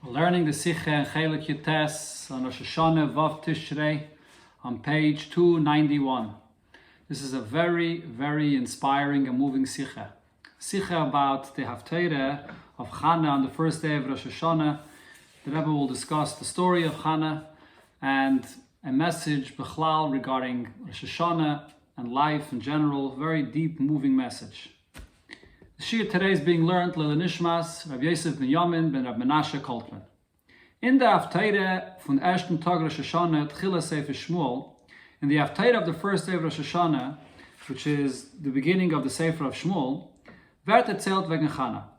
We're learning the Sikha and Chelek on Rosh Hashanah Vav Tishrei on page 291. This is a very, very inspiring and moving Sikha. Sikha about the Haftarah of Hana on the first day of Rosh Hashanah. The Rabbi will discuss the story of Hana and a message Bechlal regarding Rosh Hashanah and life in general. Very deep, moving message. The Shir today is being learned Lele Nishmas, Rabbi Yosef ben Yamin ben Rabbi Menashe Koltman. In the Haftarah von ersten Tag Rosh Hashanah, Tchila Sefer Shmuel, in the Haftarah of the first day of Rosh Hashanah, which is the beginning of the Sefer of Shmuel, wird erzählt wegen Hana.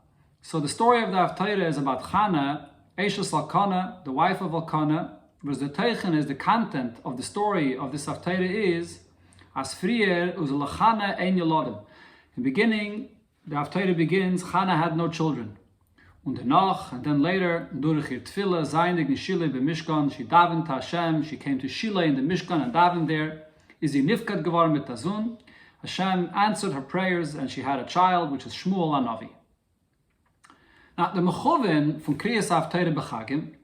So the story of the Haftarah is about Hana, Eishes Elkanah, the wife of Elkanah, whereas the Teichen is the content of the story of this Haftarah is, as frier uz lechana ein yeladim. In the beginning, the Haftarah begins, Hana had no children. Und danach, and then later, durch ihr Tefillah, zaynig in Shilei b'Mishkan, she davened to Hashem, she came to Shilei in the Mishkan and davened there. Is sie nifkat geworden mit Tazun. Hashem answered her prayers and she had a child, which is Shmuel Anavi. Now, the Mechovin from Kriyas Haftarah b'Chagim,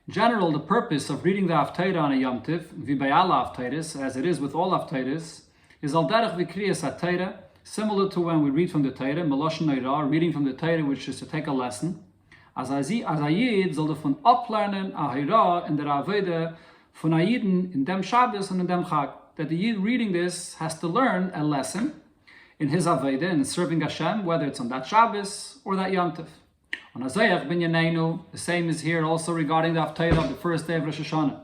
in general, the purpose of reading the Haftarah on a Yom Tiv, v'bayala Haftarahs, as it is with all Haftarahs, is al derech v'Kriyas Haftarah, similar to when we read from the Torah, Meloshen Neirah, reading from the Torah, which is to take a lesson. As a Yid soll davon ablernen, a Hira in der Aveda von a Yiden in dem Shabbos and in dem Chag. That the Yid reading this has to learn a lesson in his Aveda and serving Hashem, whether it's on that Shabbos or that Yom Tov. On Azayach ben Yaneinu, the same is here also regarding the Haftarah of the first day of Rosh Hashanah.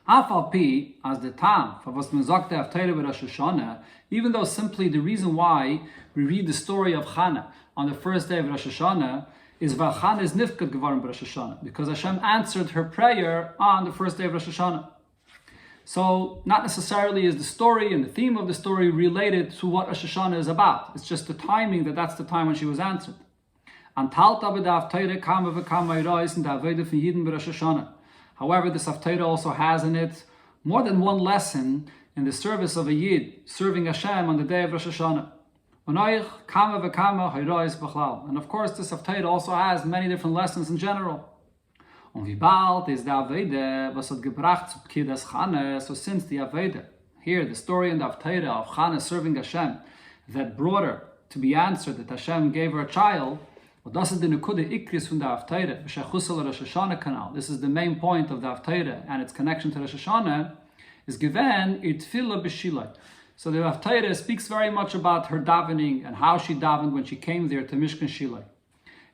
Afal pi, as the tam, for was man sagt the Haftarah with Rosh Hashanah, even though simply the reason why we read the story of Hana on the first day of Rosh Hashanah is weil Hana is nifkat geworden by Rosh Hashanah, because Hashem answered her prayer on the first day of Rosh Hashanah. So, not necessarily is the story and the theme of the story related to what Rosh Hashanah is about. It's just the timing that's the time when she was answered. However, this Haftarah also has in it more than one lesson in the service of a Yid, serving Hashem on the day of Rosh Hashanah. And of course, this Haftarah also has many different lessons in general. So since the Aveda, here the story in the Haftarah of Hana serving Hashem, that brought her to be answered, that Hashem gave her a child, this is the main point of the Haftarah and its connection to Rosh Hashanah, is given itfila b'shilai. So the Haftarah speaks very much about her davening and how she davened when she came there to Mishkan Shilai.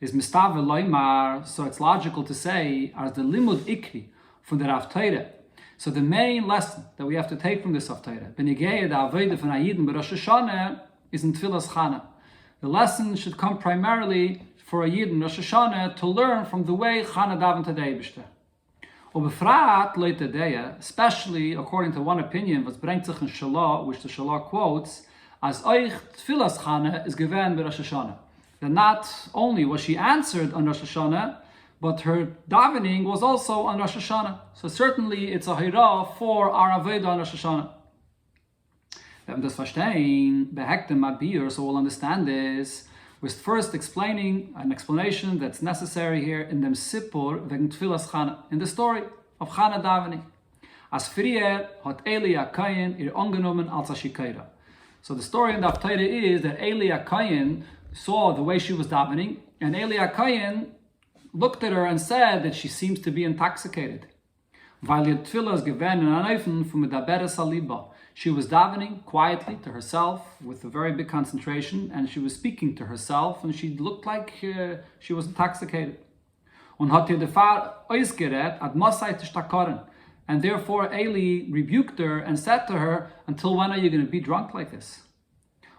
Is mistav loymar, so it's logical to say as the limud ikri from the Haftarah. So the main lesson that we have to take from this Haftarah, benigei the avodah von hayidin b'Rosh Hashanah, is in tfilas Hana. The lesson should come primarily for a Yid in Rosh Hashanah to learn from the way Hana davened to the Eibishter. Especially according to one opinion, was brengt sich in Shalah, which the Shalah quotes, as euch tfilas Hana is given by Rosh Hashanah. That not only was she answered on Rosh Hashanah, but her davening was also on Rosh Hashanah. So certainly it's a hira for our Aveda on Rosh Hashanah. Wenn wir das verstehen, behektem Mabir, so we'll understand this, with first explaining an explanation that's necessary here in dem Sippur wegen Tfilas Hana, in the story of Hana davening. As frier hat Eli HaKayin ihr angenommen als Ashikeira. So the story in the Haftarah is that Eli HaKayin saw the way she was davening, and Eli HaKayin looked at her and said that she seems to be intoxicated. Weil ihr Tfilas gewähnt in Aneifen von Medaberes Aliba. She was davening quietly to herself with a very big concentration, and she was speaking to herself, and she looked like she was intoxicated. Und hat ihr der Fahr ausgerät ad Masai tishtakoren. And therefore Eli rebuked her and said to her, until when are you going to be drunk like this?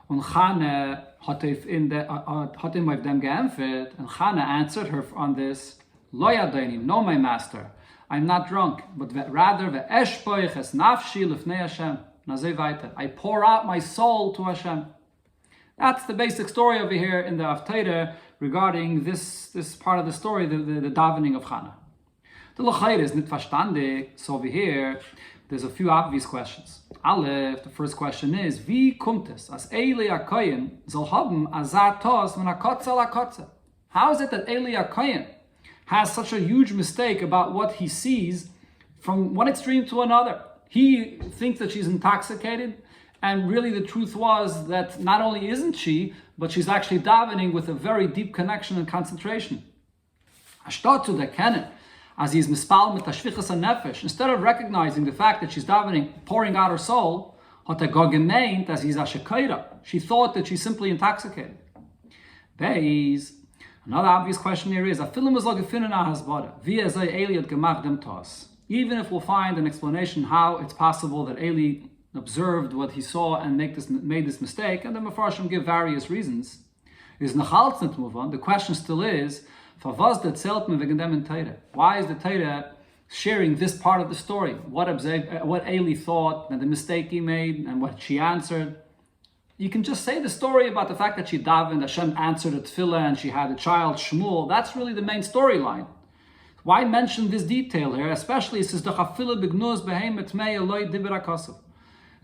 Und Hana hat ihm auf dem geantwortet, and Hana answered her on this, Lo yadayni, no my master, I'm not drunk, but rather ve'eshpoich es nafshi lifnei Hashem. I pour out my soul to Hashem. That's the basic story over here in the Haftarah regarding this part of the story, the davening of Hana. The L'chayr is nit verstandig, so over here, there's a few obvious questions. Aleph, the first question is, Wie kommt es, as Eli HaKayin soll haben azatos von HaKotze LaKotze? How is it that Eli HaKayin has such a huge mistake about what he sees from one extreme to another. He thinks that she's intoxicated, and really the truth was that not only isn't she, but she's actually davening with a very deep connection and concentration. Instead of recognizing the fact that she's davening, pouring out her soul, she thought that she's simply intoxicated. Another obvious question here is, even if we'll find an explanation how it's possible that Eli observed what he saw and made this mistake, and the Mefarshim give various reasons, the question still is, why is the Torah sharing this part of the story? What Eli thought and the mistake he made and what she answered? You can just say the story about the fact that she davened, Hashem answered a tefillah, and she had a child, Shmuel. That's really the main storyline. Why mention this detail here? Especially, it says, the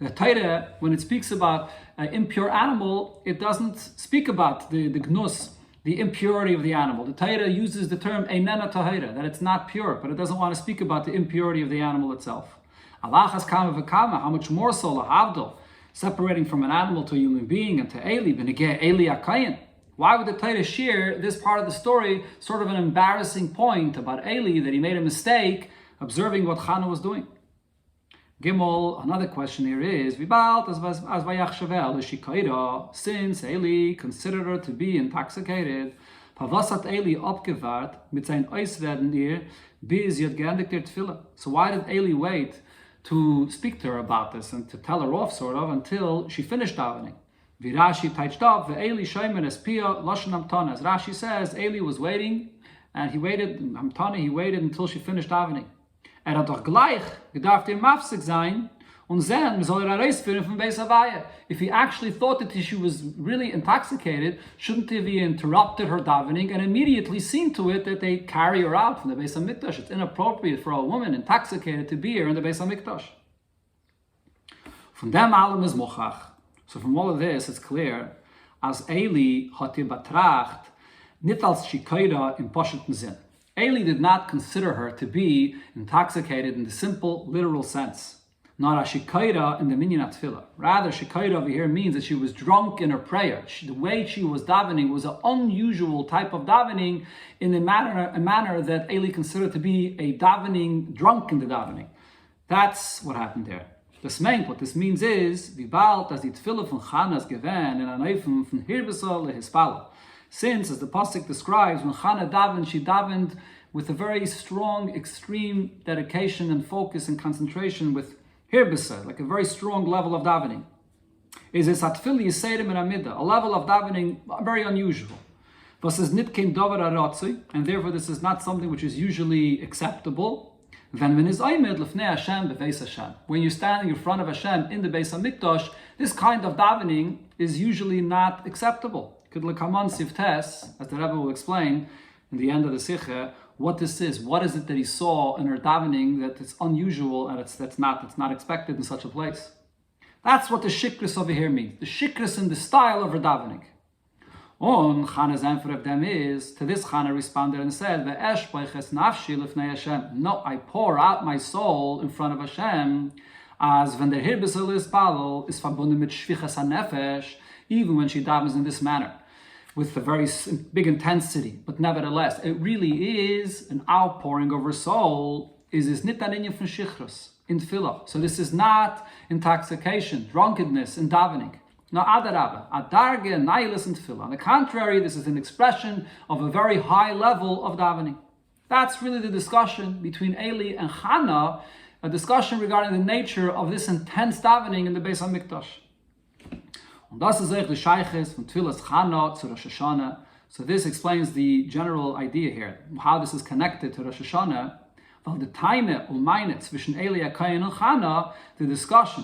Torah, when it speaks about an impure animal, it doesn't speak about the gnus, the impurity of the animal. The Torah uses the term einena tahira, that it's not pure, but it doesn't want to speak about the impurity of the animal itself. Allah has kama v'kama, how much more so lahavdil, separating from an animal to a human being and to Eli, b'negeh Eli akayin. Why would the Torah share this part of the story, sort of an embarrassing point about Eli, that he made a mistake observing what Hana was doing? Gimel, another question here is, since Eli considered her to be intoxicated, so why did Eli wait to speak to her about this and to tell her off, sort of, until she finished davening? Rashi says Eli was waiting, and he waited until she finished davening. If he actually thought that she was really intoxicated, shouldn't he have interrupted her davening and immediately seen to it that they carry her out from the Beis HaMikdash? It's inappropriate for a woman intoxicated to be here in the Beis HaMikdash. From them allem is mochach. So from all of this, it's clear, as Eli hat ihr betracht, nicht als shikoira im poshetn Sinn. Eli did not consider her to be intoxicated in the simple, literal sense. Not a shikoira in the minyan tefillah. Rather, shikoira over here means that she was drunk in her prayer. The way she was davening was an unusual type of davening in a manner that Eli considered to be a davening, drunk in the davening. That's what happened there. What this means is, wie bald as die Tefillah von Hana's gewähnt in an Eifen von Hirbesol lehispalo. Since, as the pasuk describes, when Hana davened, she davened with a very strong, extreme dedication and focus and concentration with hirbesol, like a very strong level of davening. Is this atfili yiseirim in amida, a level of davening very unusual. Was is nit kein dover aratzui, and therefore this is not something which is usually acceptable. When you're standing in front of Hashem in the Beis HaMikdash, this kind of davening is usually not acceptable. As the Rabbi will explain in the end of the Sikha, what this is. What is it that he saw in her davening that is unusual and that's not expected in such a place? That's what the shikris over here means. The shikris in the style of her davening. And Hana's answer of them is, to this Hana responded and said, no, I pour out my soul in front of Hashem, as when der Hirbesel is Balal is verbunden mit Shvichas HaNefesh, even when she davens in this manner, with a very big intensity. But nevertheless, it really is an outpouring of her soul, is nit an inyan from Shichrus, in Tefillah. So this is not intoxication, drunkenness in davening. No, adarabah, adarge nailis and tefillah. On the contrary, this is an expression of a very high level of davening. That's really the discussion between Eli and Hana, a discussion regarding the nature of this intense davening in the Beis HaMikdash. Und das ist eigentlich the Sheiches from Tefillas Hana to Rosh Hashanah. So this explains the general idea here, how this is connected to Rosh Hashanah. Weil the Taine Ulmeine zwischen Eli Akayin and Hana, the discussion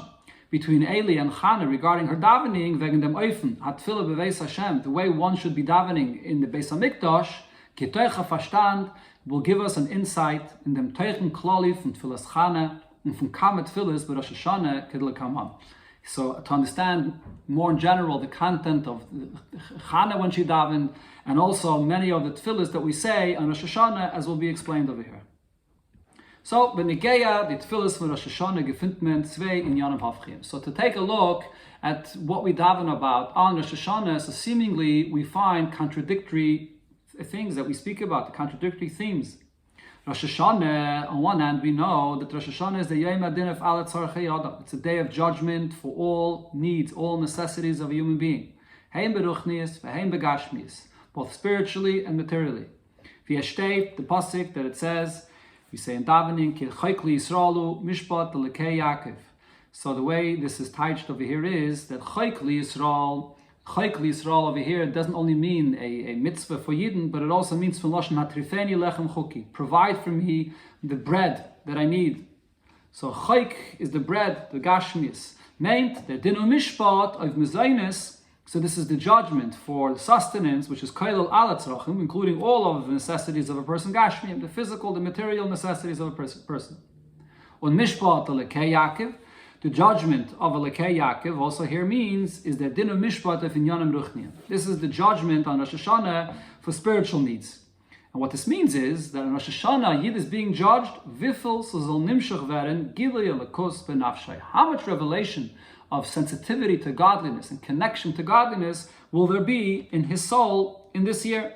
between Eli and Hana regarding her davening, wegen dem Eufen, hat Tefillah beweis Hashem, the way one should be davening in the Beis HaMikdash, Ketoicha Verstand, will give us an insight in dem Teichen Klali von Tefillas Hana and from Kamet Tefillas bei Rosh Hashanah Kedel Kaman. So to understand more in general the content of Hana when she davened, and also many of the tefillahs that we say on Rosh Hashanah, as will be explained over here. So, Benegeya, the tefillahs for Rosh Hashanah, gefindt men zwei inyanim hafchim. So to take a look at what we daven about on Rosh Hashanah, so seemingly we find contradictory things that we speak about, the contradictory themes. Rosh Hashanah, on one hand, we know that Rosh Hashanah is the Yom Adin of Ala Tzarchei Adam. It's a day of judgment for all needs, all necessities of a human being. Heim beruchnius, v'heim begashmius, both spiritually and materially. V'yeshteit, the pasuk that it says, we say in davening, Ki Chayk li Yisraelu, Mishpat Lekei Yaakov. So the way this is touched over here is that Chayk li Yisrael over here doesn't only mean a mitzvah for Yidden, but it also means from Lashon Hatrifeni Lechem Chuki. Provide for me the bread that I need. So Chayk is the bread, the Gashmius. Meant the Dinu Mishpat of Mezainis. So this is the judgment for the sustenance, which is Kailal Alatzrachim, including all of the necessities of a person, Gashmiim, the physical, the material necessities of a person. On Mishpat Lekei Yaakov, the judgment of a Lekei Yaakov also here means is the Dinu Mishpat of Inyanim Ruchniim. This is the judgment on Rosh Hashanah for spiritual needs. And what this means is that on Rosh Hashanah, Yid is being judged, Vifel Sozol Nimshach Veren, Gilei Lekos Benafshay. How much revelation of sensitivity to godliness and connection to godliness will there be in his soul in this year?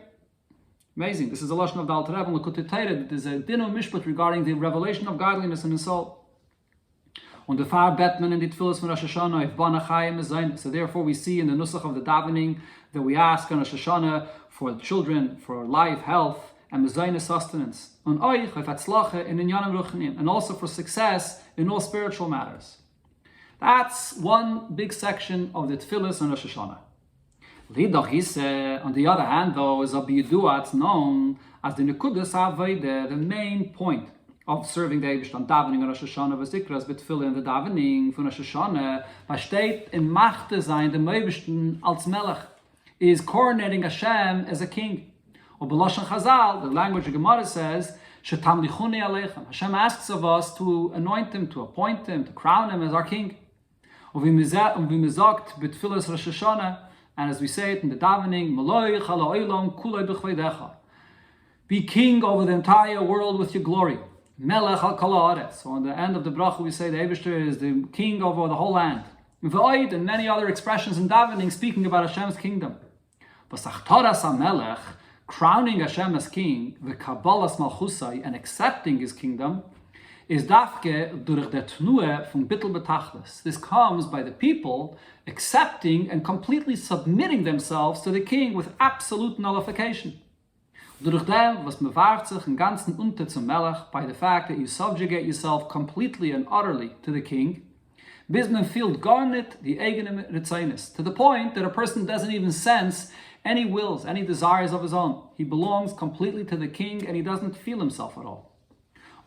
Amazing. This is a lashon of the Alter Rebbe and Lekutei Torah that there's a Dinu Mishpat regarding the revelation of godliness in his soul. On the far Betman and the tefillahs from Rosh Hashanah, if Bana Chayim is Zayin. So therefore we see in the nusach of the davening that we ask on Rosh Hashanah for children, for life, health, and Mezayne sustenance. On Oich, if Hatzlacha, in Inyanim Ruchnim, and also for success in all spiritual matters. That's one big section of the tefillahs on Rosh Hashanah. On the other hand, though, is a biyudua, it's known as the Nekudas HaAveidah, the main point of serving the Eibishter, davening on Rosh Hashanah, v'zikras b'tefillah, and the davening for Rosh Hashanah, was steht in Machte sein, the Eibishter als Melech, is coronating Hashem as a king. Or B'lashon Chazal, the language of Gemara says, Shetamlichuni aleichem. Hashem asks of us to anoint him, to appoint him, to crown him as our king. And as we say it in the davening, be king over the entire world with your glory. Melech al kol haaretz. So on the end of the bracha we say the Eibishter is the king over the whole land. And many other expressions in davening speaking about Hashem's kingdom. Crowning Hashem as king, the Kabbalas Malchusai, and accepting his kingdom, is dafke durch der Tnue von Bittel Betachlis. This comes by the people accepting and completely submitting themselves to the king with absolute nullification. Durch dem, was bewahrt sich im ganzen unter zum Melech, by the fact that you subjugate yourself completely and utterly to the king, bis man fühlt gar nicht die eigene Rezeinis, to the point that a person doesn't even sense any wills, any desires of his own. He belongs completely to the king and he doesn't feel himself at all.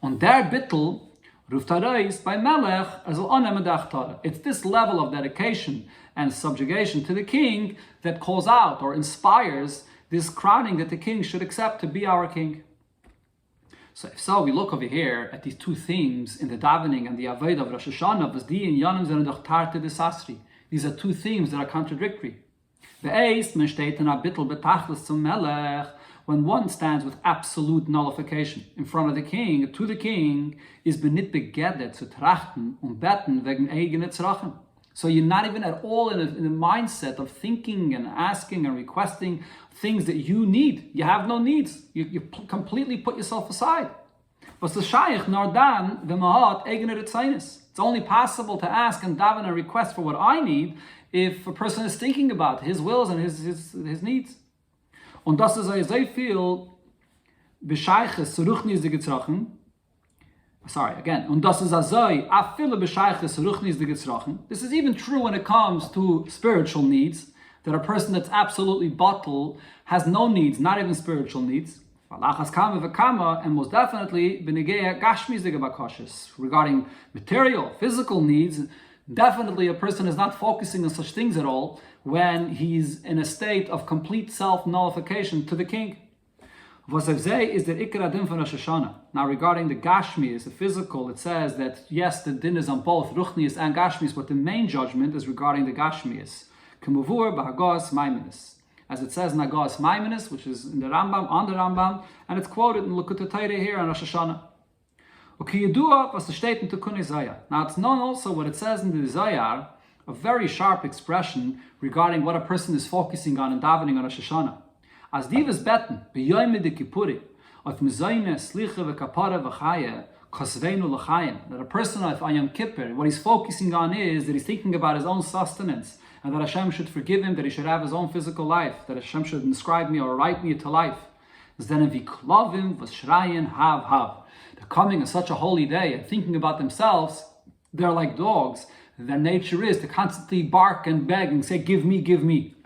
On der Bittel, ruft Hareis by Melech as al. It's this level of dedication and subjugation to the king that calls out or inspires this crowning that the king should accept to be our king. So if so, we look over here at these two themes in the davening and the avodah of Rosh Hashanah, these are two themes that are contradictory. When one stands with absolute nullification in front of the king, to the king, is benit begedet zu trachten und beten wegen eigene Tzrachim. So you're not even at all in a mindset of thinking and asking and requesting things that you need. You have no needs. You completely put yourself aside. It's only possible to ask and daven and request for what I need if a person is thinking about his wills and his needs. Und das ist sehr viel Bescheiches zu ruchnisdige Tzrachen. Sorry, again. Und das ist a viele Bescheiches zu ruchnisdige Tzrachen. This is even true when it comes to spiritual needs, that a person that's absolutely bottled has no needs, not even spiritual needs. And most definitely regarding material, physical needs, definitely a person is not focusing on such things at all when he's in a state of complete self-nullification to the king. Was is the ikra din from Rosh Hashanah. Now regarding the Gashmias, the physical, it says that yes, the din is on both Ruchnias and Gashmias, but the main judgment is regarding the Gashmias. Kemuvur b'Hagos Maiminis. As it says in Hagos Maiminis, which is in the Rambam, on the Rambam, and it's quoted in Likutei Torah here on Rosh Hashanah. Now it's known also what it says in the Zayar, a very sharp expression regarding what a person is focusing on and davening on Rosh Hashanah. As divas beten, b'yoyim de kippuri, of mizayne, slicha v'kapara v'chaya, kosveinu l'chayim. That a person of Yom Kippur, what he's focusing on is that he's thinking about his own sustenance, and that Hashem should forgive him, that he should have his own physical life, that Hashem should inscribe me or write me to life. Then v'klovim v'shrayin hav. They're coming on such a holy day and thinking about themselves, they're like dogs. Their nature is to constantly bark and beg and say, give me, give me.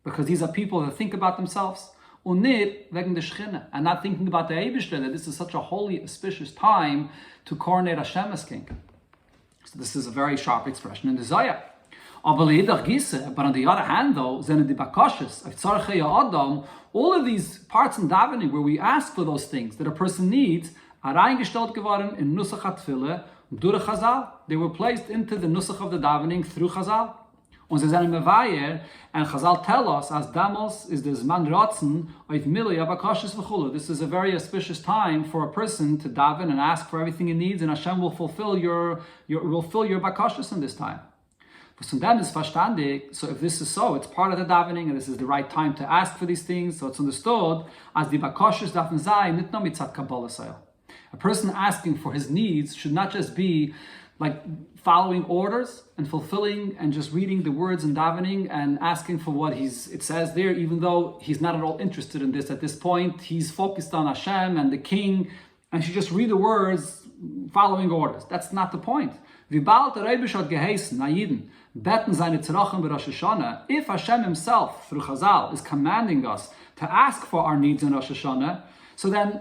Because these are people that think about themselves. And not thinking about the Eibishter, that this is such a holy, auspicious time to coronate Hashem as king. So this is a very sharp expression in the Zohar. But on the other hand, though, all of these parts in davening where we ask for those things that a person needs are eingestellt geworden in Nusach HaTfilah durch Chazal. They were placed into the Nusach of the davening through Chazal. Und sie sind mevayer, and Chazal tell us, as Damos is the Zman Ratzen of Milli Abakashis v'chulu. This is a very auspicious time for a person to daven and ask for everything he needs, and Hashem will fulfill your bakashis in this time. So if this is so, it's part of the davening, and this is the right time to ask for these things. So it's understood as the bakashis dafen zayin nit no mitzat kabbalah sayil. A person asking for his needs should not just be like following orders and fulfilling and just reading the words and davening and asking for what it says there, even though he's not at all interested in this at this point. He's focused on Hashem and the king, and should just read the words following orders. That's not the point. If Hashem himself, through Chazal, is commanding us to ask for our needs in Rosh Hashanah, so then,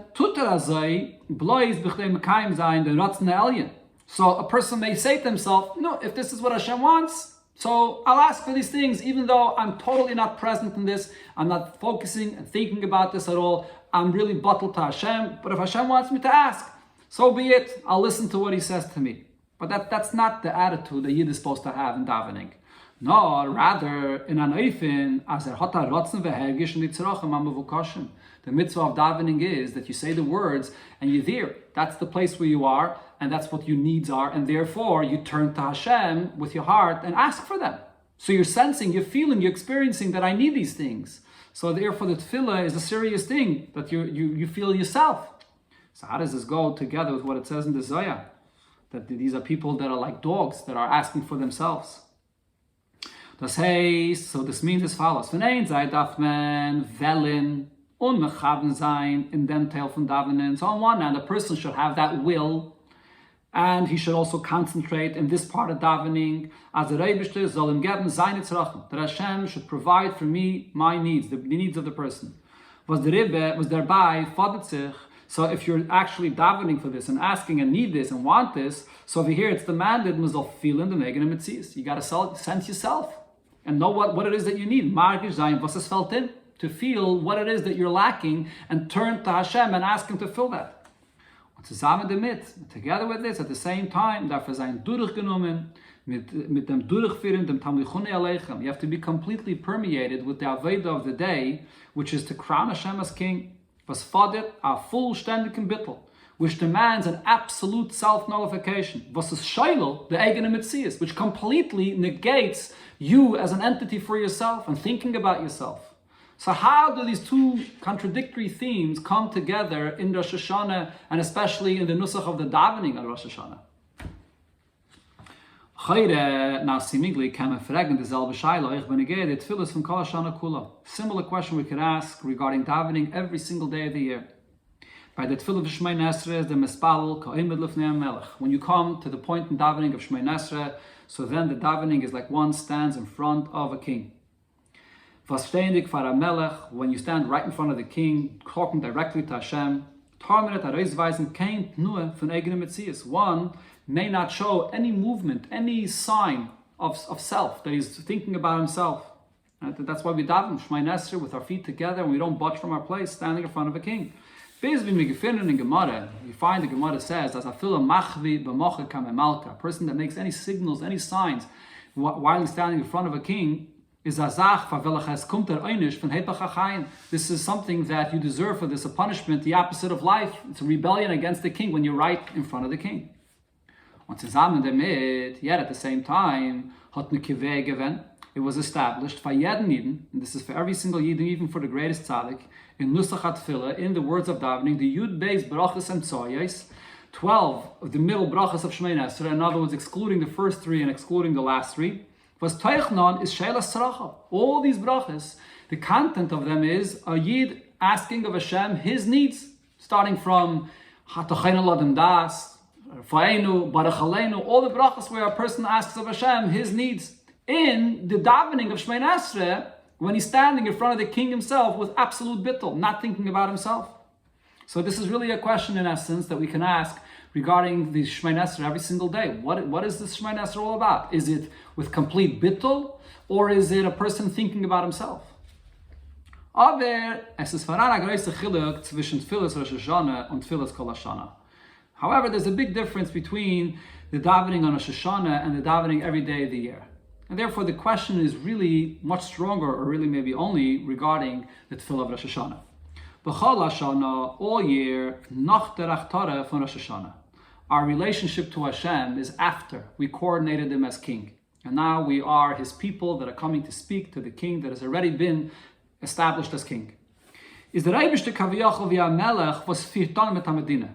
so a person may say to himself, no, if this is what Hashem wants, so I'll ask for these things, even though I'm totally not present in this, I'm not focusing and thinking about this at all, I'm really bottled to Hashem, but if Hashem wants me to ask, so be it, I'll listen to what he says to me. But that's not the attitude that Yid is supposed to have in davening. No, rather, in an oifin, as hota rotzen vehergish nitzrochem amavukashim. The mitzvah of davening is that you say the words and you're there. That's the place where you are, and that's what your needs are, and therefore you turn to Hashem with your heart and ask for them. So you're sensing, you're feeling, you're experiencing that I need these things. So therefore the tefillah is a serious thing that you feel yourself. So how does this go together with what it says in the Zohar? That these are people that are like dogs that are asking for themselves. Das heißt, so this means as follows. Von ein Seite darf man wählen und mechaben sein in dem Teil von Davenen. So on one hand, a person should have that will, and he should also concentrate in this part of davening. As the Rebbe soll ihm geben seine Tzrachen, that Hashem should provide for me my needs, the needs of the person. Was the Rebbe was thereby fordert sich. So if you're actually davening for this and asking and need this and want this, so over here it's demanded mizal feeling the negative mitzvahs. You got to sense yourself and know what it is that you need. To feel what it is that you're lacking and turn to Hashem and ask Him to fill that. Together with this, at the same time, you have to be completely permeated with the Aveda of the day, which is to crown Hashem as king. Was fordert a vollständigen Bittel, which demands an absolute self-nullification. Was is Sheilel, the eigene Metzias, which completely negates you as an entity for yourself and thinking about yourself. So how do these two contradictory themes come together in Rosh Hashanah, and especially in the Nusach of the davening on Rosh Hashanah? Now seemingly can man fragen dieselbe Shaila, ich bin gehe, die Tfilis von Kol Hashana Kula. Similar question we could ask regarding davening every single day of the year. By the Tfilah of Shmei Nesre, the Mespal, Ka'imid Lefnei Melech. When you come to the point in davening of Shmei Nesre, so then the davening is like one stands in front of a king. Was ständig vor a Melech, when you stand right in front of the king, talking directly to Hashem, Tarminet herausweisen kein nur von eigenem Metzias. One may not show any movement, any sign of self, that he's thinking about himself Right? That's why we daven Shema Esrei with our feet together and we don't budge from our place, standing in front of a king. In Gemara, you find the Gemara says, as a person that makes any signals, any signs, while he's standing in front of a king, is this is something that you deserve for this, a punishment, the opposite of life. It's a rebellion against the king when you're right in front of the king. Yet at the same time, it was established, and this is for every single Yid, even for the greatest tzaddik, in Nusachat Tefillah, in the words of davening, the Yud Beis Brachas and Tzoyos, 12 of the middle brachas of Shemay Esrei, in other words, excluding the first 3 and excluding the last 3, was Teichnon is Shelas Tzaracha. All these brachas, the content of them is a Yid asking of Hashem his needs, starting from Hatocheinu Ladam Das, Fa'enu, Barach Aleinu, all the brachas where a person asks of Hashem his needs. In the davening of Shemay Esrei, when he's standing in front of the king himself with absolute bittul, not thinking about himself. So this is really a question in essence that we can ask regarding the Shemay Esrei every single day. What is this Shemay Esrei all about? Is it with complete bittul, or is it a person thinking about himself? However, there's a big difference between the davening on Rosh Hashanah and the davening every day of the year. And therefore the question is really much stronger, or really maybe only regarding the Tefillah of Rosh Hashanah. B'chol Hashanah, all year, nach der Achtara von Rosh Hashanah. Our relationship to Hashem is after we coordinated him as king. And now we are his people that are coming to speak to the king that has already been established as king. Is the Eibishter Kaviyachol via Melech was firtan mit HaMedina.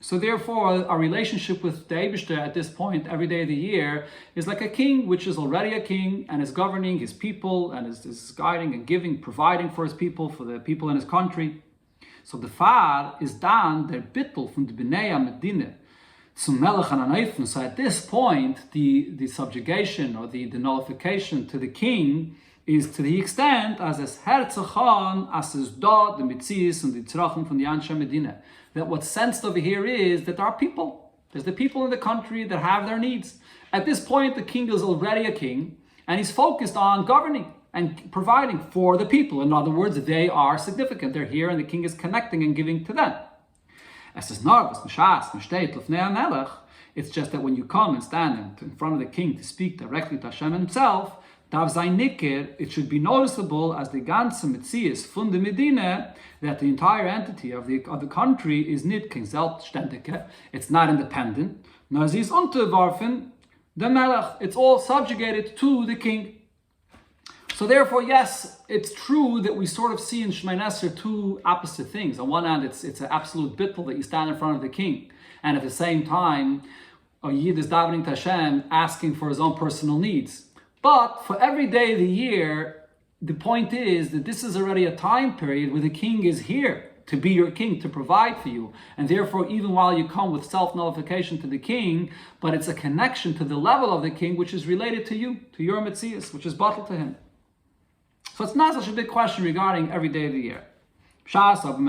So therefore, our relationship with the Eibishter at this point, every day of the year, is like a king, which is already a king, and is governing his people, and is guiding and giving, providing for his people, for the people in his country. So the Far is dan der Bittel from the Bnei HaMedina zum Melech HaNeifen. So at this point, the subjugation or the nullification to the king is to the extent as es Herzachon, as es da, the Metzies and the Tzrachim from the Anshe Medina. That what's sensed over here is that there are people. There's the people in the country that have their needs. At this point, the king is already a king, and he's focused on governing and providing for the people. In other words, they are significant. They're here, and the king is connecting and giving to them. It's just that when you come and stand in front of the king to speak directly to Hashem himself, it should be noticeable as the ganze Metzies von der Medina, that the entire entity of the country is nicht kein Selbstständige, it's not independent, nor sie ist unterworfen der Melech, it's all subjugated to the king. So therefore, yes, it's true that we sort of see in Shemay Esrei 2 opposite things. On one hand, it's an absolute bittul that you stand in front of the king, and at the same time, a Yid is davening to Hashem, asking for his own personal needs. But for every day of the year, the point is that this is already a time period where the king is here to be your king, to provide for you. And therefore, even while you come with self-nullification to the king, but it's a connection to the level of the king, which is related to you, to your Metzias, which is bottled to him. So it's not such a big question regarding every day of the year. But on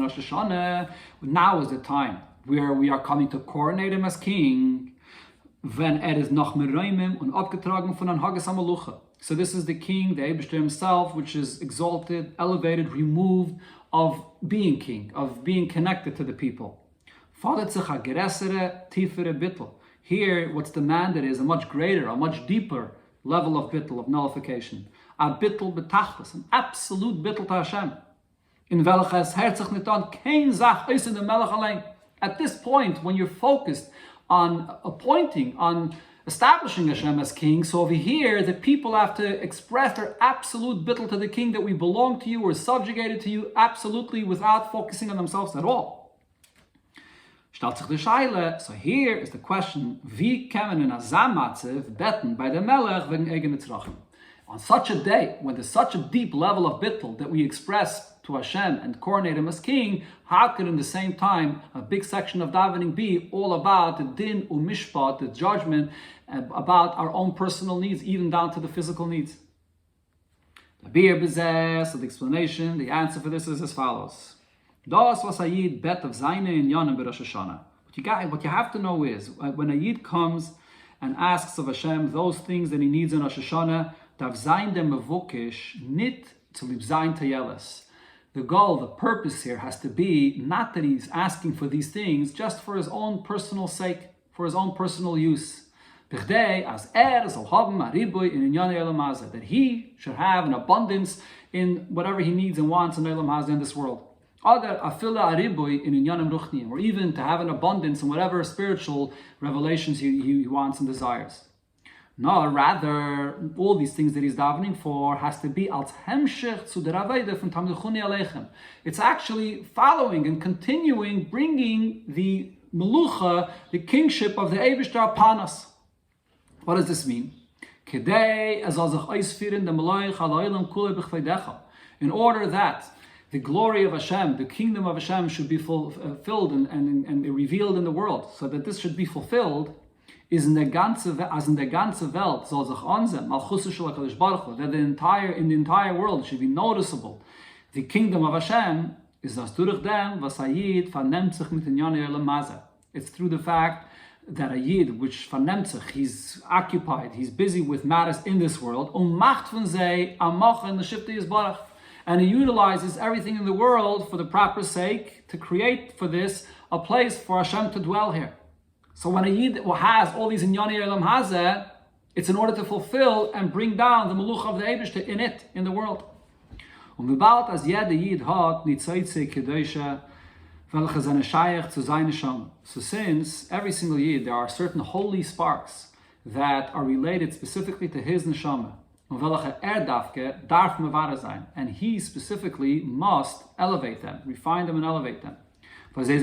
Rosh Hashanah, now is the time where we are coming to coronate him as king, when is noch meroimim und abgetragen von an Hages HaMalucha. So this is the king, the Eibishter himself, which is exalted, elevated, removed of being king, of being connected to the people. Here, what's demanded is a much greater, a much deeper level of bittul, of nullification. A bittul betachlis, an absolute bittul to Hashem. In welches herzach nitan kein zach is in the melech allein. At this point, when you're focused on appointing, on establishing Hashem as king, so over here, the people have to express their absolute bittul to the king, that we belong to you, we're subjugated to you, absolutely, without focusing on themselves at all. So here is the question, wie kämen in a zamatzev beten by the melech wegen eigene tzrachim? On such a day, when there's such a deep level of bittul that we express to Hashem and coronate him as king, how could in the same time a big section of davening be all about the din umishpat, the judgment about our own personal needs, even down to the physical needs? So the explanation, the answer for this is as follows. Das was a Yid bet of Zayne in Yonim Rosh Hashanah. What you have to know is, when a Yid comes and asks of Hashem those things that he needs in Rosh Hashanah, darf sein dem mevukish nit zu lieb sein teyeles. The goal, the purpose here has to be not that he's asking for these things just for his own personal sake, for his own personal use. That he should have an abundance in whatever he needs and wants in Olam Hazeh in this world. Or even to have an abundance in whatever spiritual revelations he wants and desires. No, rather, all these things that he's davening for has to be als hemshech zu der Aveda von Tamlichuni Aleichem. It's actually following and continuing, bringing the melucha, the kingship of the Eibishter upon us. What does this mean? In order that the glory of Hashem, the kingdom of Hashem should be fulfilled and revealed in the world, so that this should be fulfilled, is in the ganze Welt soll sich ansehen, Malchus shel HaKadosh Baruch Hu, that in the entire world it should be noticeable. The kingdom of Hashem is das durch dem, was Hayid vernimmt sich mit Inyane Olam Hazeh. It's through the fact that a Yid, which vernimmt sich, he's occupied, he's busy with matters in this world, macht von sei amacha in the Shifte Yisbarach, and he utilizes everything in the world for the proper sake to create for this a place for Hashem to dwell here. So when a Yid has all these Inyani Olam Hazeh, it's in order to fulfill and bring down the Meluch of the Eibishter in it, in the world. Und wie bald as jeder Yid hat Nitzoitze Kedosha, welche seine Shayach zu seine Sham. So since every single Yid, there are certain holy sparks that are related specifically to his Neshama, und welche dafke darf mevara sein, and he specifically must elevate them, refine them and elevate them. And they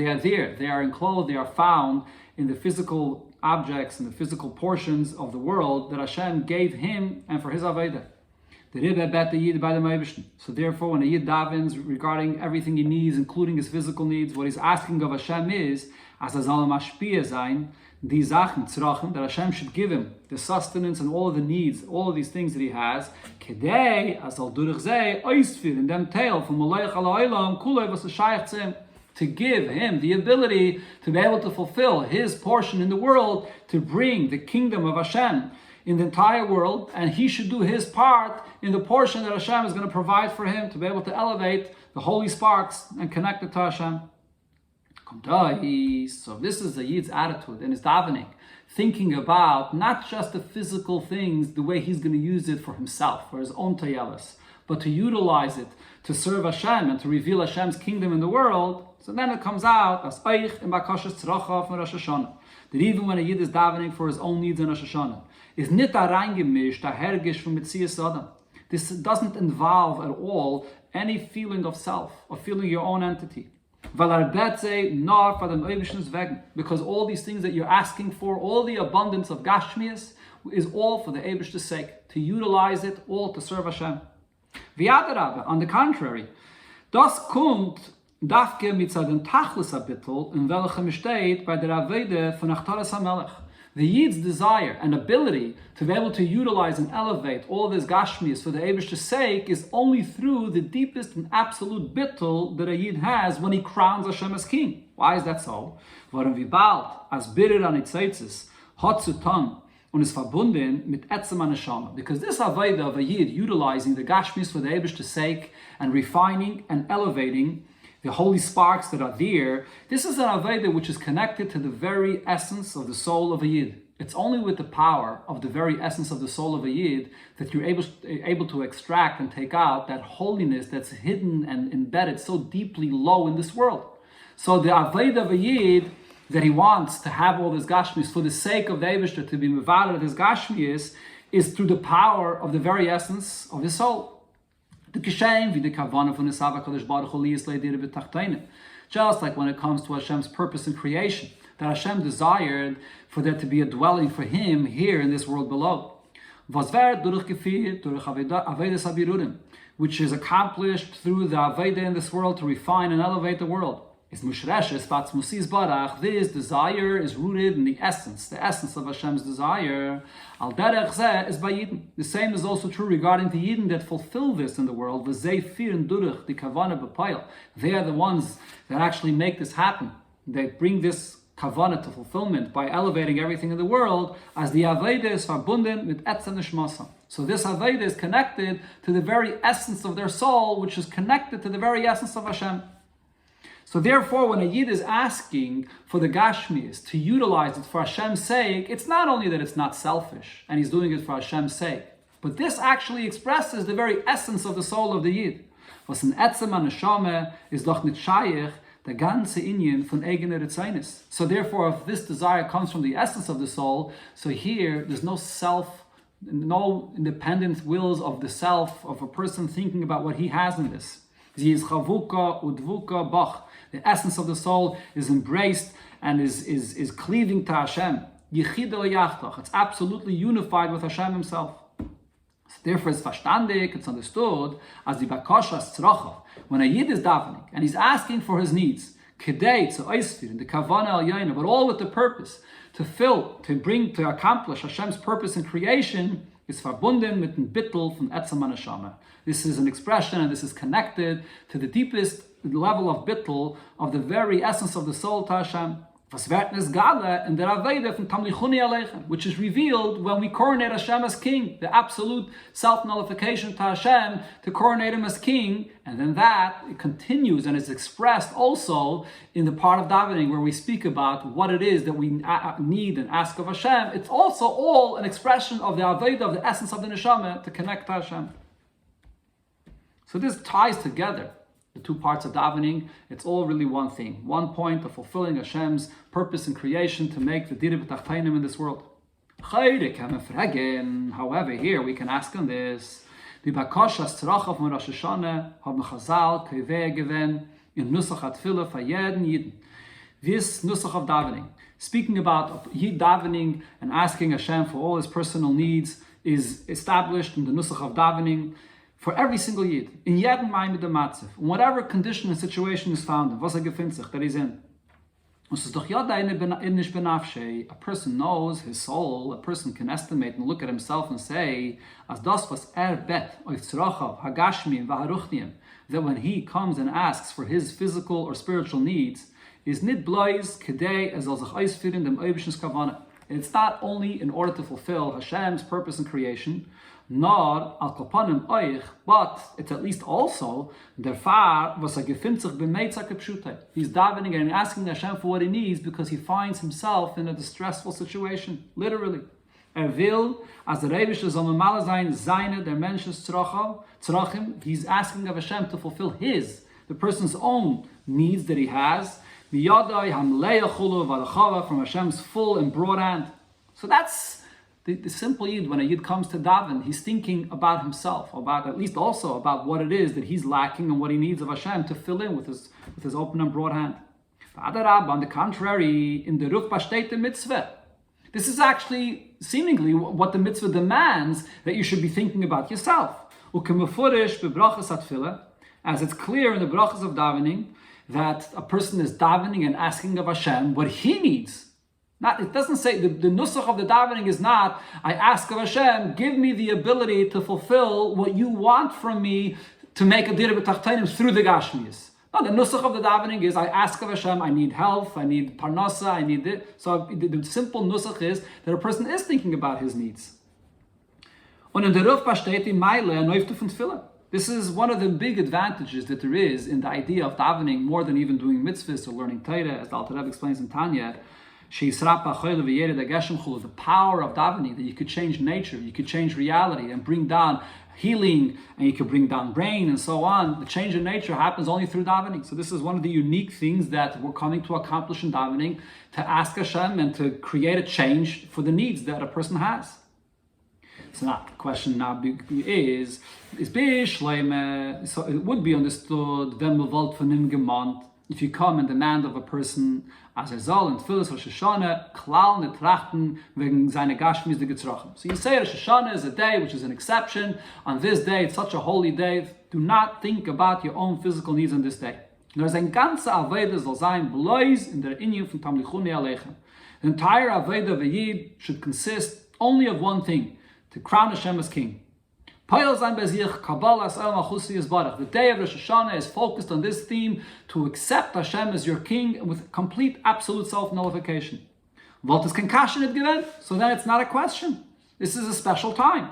are there, they are enclosed, they are found in the physical objects and the physical portions of the world that Hashem gave him and for his Avodah. So therefore, when a Yid davens regarding everything he needs, including his physical needs, what he's asking of Hashem is, as die Sachen, Tzrachim, that Hashem should give him the sustenance and all of the needs, all of these things that he has, Kedei, as al durich zei, oisfir, in them tail, from Maleich ala oilam, kulei was a shayach tzim, to give him the ability to be able to fulfill his portion in the world, to bring the kingdom of Hashem in the entire world, and he should do his part in the portion that Hashem is going to provide for him, to be able to elevate the holy sparks and connect it to Hashem. So this is the Yid's attitude and his davening, thinking about not just the physical things, the way he's going to use it for himself, for his own tayelis, but to utilize it to serve Hashem and to reveal Hashem's kingdom in the world. So then it comes out as Eich in Bakashas Tzracha from Rosh Hashanah, that even when a Yid is davening for his own needs in Rosh Hashanah, is nit a reingemischt, a hergish from Mitzias Adam. This doesn't involve at all any feeling of self, or feeling your own entity. Because all these things that you're asking for, all the abundance of Gashmias, is all for the Eibishter's sake, to utilize it all to serve Hashem. On the contrary, das kommt dafke mit seinem Tachlis Abittel, in welchem steht bei der Avede von Achtaras HaMelech. The Yid's desire and ability to be able to utilize and elevate all this Gashmias for the Eibishter's sake is only through the deepest and absolute bittul that a Yid has when he crowns Hashem as king. Why is that so? Warum wie bald as bitter an Itzaitzis hat zu tun und ist verbunden mit Etzem an Neshama. Because this Avodah of a Yid utilizing the Gashmias for the Eibishter's sake and refining and elevating the holy sparks that are there, this is an Aveda which is connected to the very essence of the soul of a Yid. It's only with the power of the very essence of the soul of a Yid that you're able to extract and take out that holiness that's hidden and embedded so deeply low in this world. So the Aveda of a Yid, that he wants to have all this Gashmias for the sake of the Eibishter, to be mevared of his Gashmias, is through the power of the very essence of his soul. Just like when it comes to Hashem's purpose in creation, that Hashem desired for there to be a dwelling for him here in this world below, which is accomplished through the Aveda in this world to refine and elevate the world. This desire is rooted in the essence of Hashem's desire. The same is also true regarding the Yidden that fulfill this in the world. They are the ones that actually make this happen. they bring this kavanah to fulfillment by elevating everything in the world, as the Aveda is verbunden mit etzem nishmasa. So this Aveda is connected to the very essence of their soul, which is connected to the very essence of Hashem. So therefore, when a Yid is asking for the Gashmis to utilize it for Hashem's sake, it's not only that it's not selfish, and he's doing it for Hashem's sake, but this actually expresses the very essence of the soul of the Yid. Was in etzem neshama is doch nit shayich the ganze inyan von eigener Ritzainus. So therefore, if this desire comes from the essence of the soul, so here there's no self, no independent wills of the self of a person thinking about what he has in this. Sie is chavuka udvuka bach. The essence of the soul is embraced and is cleaving to Hashem. Yechido yachtach. It's absolutely unified with Hashem himself. So therefore, it's verstandig, it's understood as the bakashas tzrachav. When a Yid is davening and he's asking for his needs, kedei to oistir, the kavana al yaina, but all with the purpose to fill, to bring, to accomplish Hashem's purpose in creation, is verbunden mit dem Bittel von etzem neshama. This is an expression, and this is connected to the deepest level of bittul, of the very essence of the soul to Hashem. Was wird es gale in der Aveda von Tamlichuni Aleichem, which is revealed when we coronate Hashem as king, the absolute self-nullification to Hashem, to coronate him as king, and then that it continues and is expressed also in the part of davening where we speak about what it is that we need and ask of Hashem. It's also all an expression of the Aveda, of the essence of the neshama, to connect to Hashem. So this ties together the two parts of davening. It's all really one thing, one point of fulfilling Hashem's purpose in creation to make the dira b'tachtainim in this world. However, here we can ask on this: the bakashas tzrachav from Rosh Hashanah haben Chazal keveh given in nusach atfila for jeden Yidden. This nusach of davening, speaking about Yid davening and asking Hashem for all his personal needs, is established in the nusach of davening for every single Yid, in jeden Maim mit dem Matzev, in whatever condition and situation is found in, was gefindt sich, that he's in. A person knows his soul, a person can estimate and look at himself and say, as das was bet oif tzrachav hagashmim v'haruchnim, that when he comes and asks for his physical or spiritual needs, is nit blois kedei as sich ausführen dem oibishens kavana. It's not only in order to fulfill Hashem's purpose in creation, nor al kapanim oich, but it's at least also derfar was gefindt sich b'meitzah kepshutai. He's davening and asking Hashem for what he needs because he finds himself in a distressful situation, literally. Will, as the Rebbe soll normal sein, seine der Mensch's tzrachim. He's asking of Hashem to fulfill the person's own needs that he has, from Hashem's full and broad hand. So that's the simple Yid. When a Yid comes to daven, he's thinking about himself, about at least also about what it is that he's lacking and what he needs of Hashem to fill in with his open and broad hand. On the contrary, in the Ruf besteht the mitzvah. This is actually seemingly what the mitzvah demands, that you should be thinking about yourself. As it's clear in the brachas of davening, that a person is davening and asking of Hashem what he needs. It doesn't say, the nusach of the davening is not, I ask of Hashem, give me the ability to fulfill what you want from me to make a dira b'tachtainim through the gashmias. No, the nusach of the davening is, I ask of Hashem, I need health, I need parnasa, I need this. So the simple nusach is that a person is thinking about his needs. Und in der Ruf besteht die Meile ein Neuftu von Tefillah. This is one of the big advantages that there is in the idea of davening, more than even doing mitzvahs or learning Torah, as the Alter Rebbe explains in Tanya. The power of davening, that you could change nature, you could change reality and bring down healing, and you could bring down rain and so on. The change in nature happens only through davening. So this is one of the unique things that we're coming to accomplish in davening, to ask Hashem and to create a change for the needs that a person has. So now the question now is Bishleime. So it would be understood, wenn man wollt von ihm gemahnt, if you come and demand of a person, as soll in Tfilas Rosh Hashanah, klal nicht trachten wegen seine Gashmis de Getzrachim. So you say Rosh Hashanah is a day which is an exception. On this day, it's such a holy day. Do not think about your own physical needs on this day. Nur sein ganze Aveda soll sein, bloß in der Inyan von Tamlichuni Aleichem. The entire Aveda of a Yid should consist only of one thing, to crown Hashem as king. The day of Rosh Hashanah is focused on this theme, to accept Hashem as your king with complete, absolute self-nullification. So then it's not a question. This is a special time.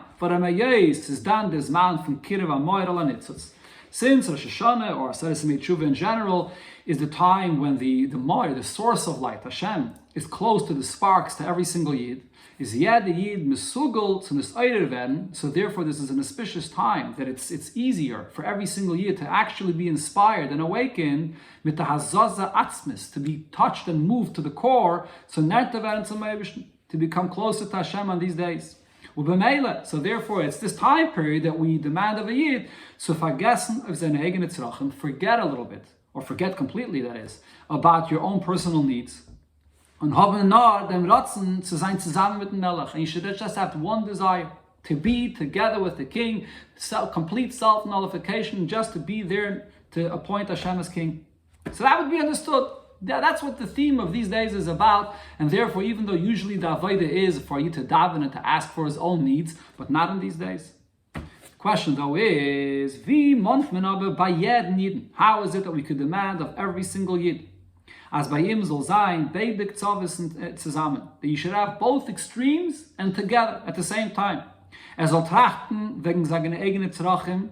Since Rosh Hashanah, or Necessities in general, is the time when the source of light, Hashem, is close to the sparks to every single Yid, is jede Yid mesugel zu nes eider werden. So therefore this is an auspicious time, that it's easier for every single Yid to actually be inspired and awakened mit der hazaza atzmis, to be touched and moved to the core, so nerte werden zum Eibishten, to become closer to Hashem on these days. So therefore it's this time period that we demand of a Yid, so vergessen of seine eigene Tzrachim, forget a little bit, or forget completely, that is, about your own personal needs. And you should just have one desire, to be together with the king, complete self-nullification, just to be there to appoint Hashem as king. So that would be understood. That's what the theme of these days is about, and therefore even though usually the avodah is for you to daven and to ask for his own needs, but not in these days. The question though is, how is it that we could demand of every single Yid? As bei ihm soll sein, beide Ktzavis zusammen. That you should have both extremes and together at the same time. Soll trachten wegen seiner eigenen Tzrachim.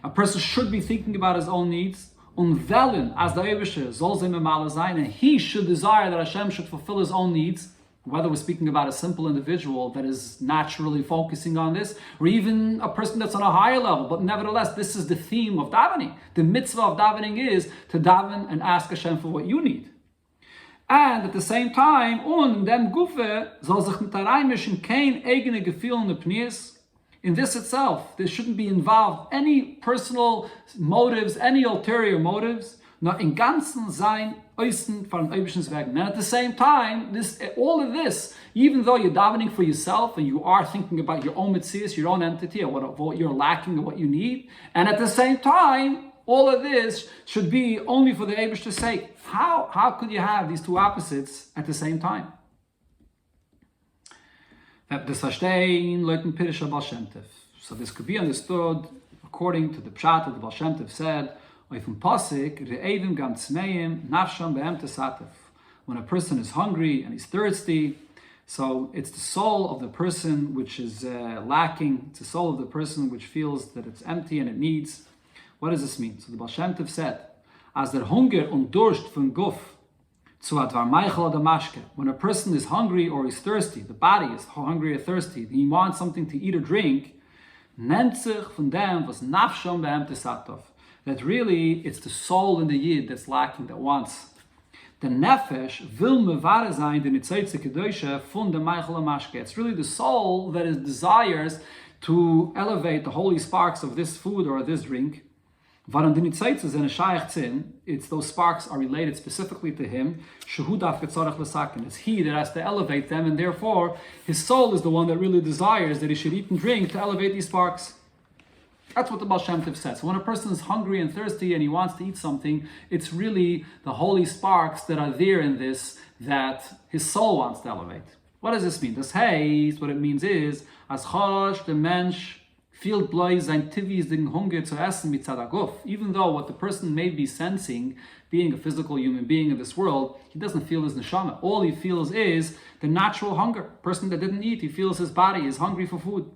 A person should be thinking about his own needs. Und wählen, as der Eibische, soll sein Memale sein, and he should desire that Hashem should fulfill his own needs. Whether we're speaking about a simple individual that is naturally focusing on this, or even a person that's on a higher level, but nevertheless, this is the theme of davening. The mitzvah of davening is to daven and ask Hashem for what you need. And at the same time, in dem Gufe soll sich mit reinmischen kein eigene Gefühl in the Pnies. In this itself, there shouldn't be involved any personal motives, any ulterior motives, not in ganzen sein Osten von Eibishens Wegen. And at the same time, all of this, even though you're davening for yourself and you are thinking about your own mitzvahs, your own entity, or what you're lacking or what you need, and at the same time, all of this should be only for the Eibishter's sake. How could you have these two opposites at the same time? So this could be understood according to the pshat that the Baal Shem Tov said, when a person is hungry and he's thirsty, so it's the soul of the person which is lacking, it's the soul of the person which feels that it's empty and it needs. What does this mean? So the Baal Shem Tov said, as der Hunger und Durst von Guf, when a person is hungry or is thirsty, the body is hungry or thirsty, he wants something to eat or drink, that really it's the soul in the Yid that's lacking, that wants. The Nefesh will mevare sein, the Necessities von der Meichel Mashke. It's really the soul that is desires to elevate the holy sparks of this food or this drink. It's those sparks are related specifically to him. It's he that has to elevate them, and therefore his soul is the one that really desires that he should eat and drink to elevate these sparks. That's what the Baal Shem Tov says. So when a person is hungry and thirsty and he wants to eat something, it's really the holy sparks that are there in this that his soul wants to elevate. What does this mean? Das heißt, what it means is, as chosh the mensch feel bloy sein tivis den Hunger zu essen mit tzadaguf. Even though what the person may be sensing, being a physical human being in this world, he doesn't feel his neshama. All he feels is the natural hunger. Person that didn't eat, he feels his body is hungry for food.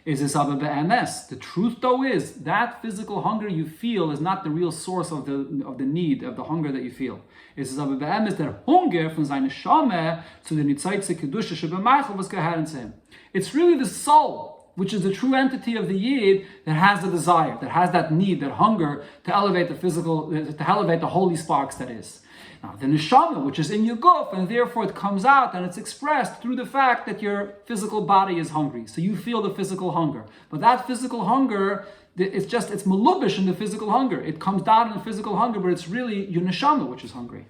Is this aber be'emes? The truth though is that physical hunger you feel is not the real source of the need, of the hunger that you feel. Is this aber be'emes der Hunger von seiner Neshama zu der Nitzaitze Kedusha shebemeichel was gehören zu him. It's really the soul, which is the true entity of the Yid, that has the desire, that has that need, that hunger to elevate the physical, to elevate the holy sparks that is. Now, the neshama, which is in your guf, and therefore it comes out and it's expressed through the fact that your physical body is hungry. So you feel the physical hunger. But that physical hunger, it's malubish in the physical hunger. It comes down in the physical hunger, but it's really your neshama which is hungry.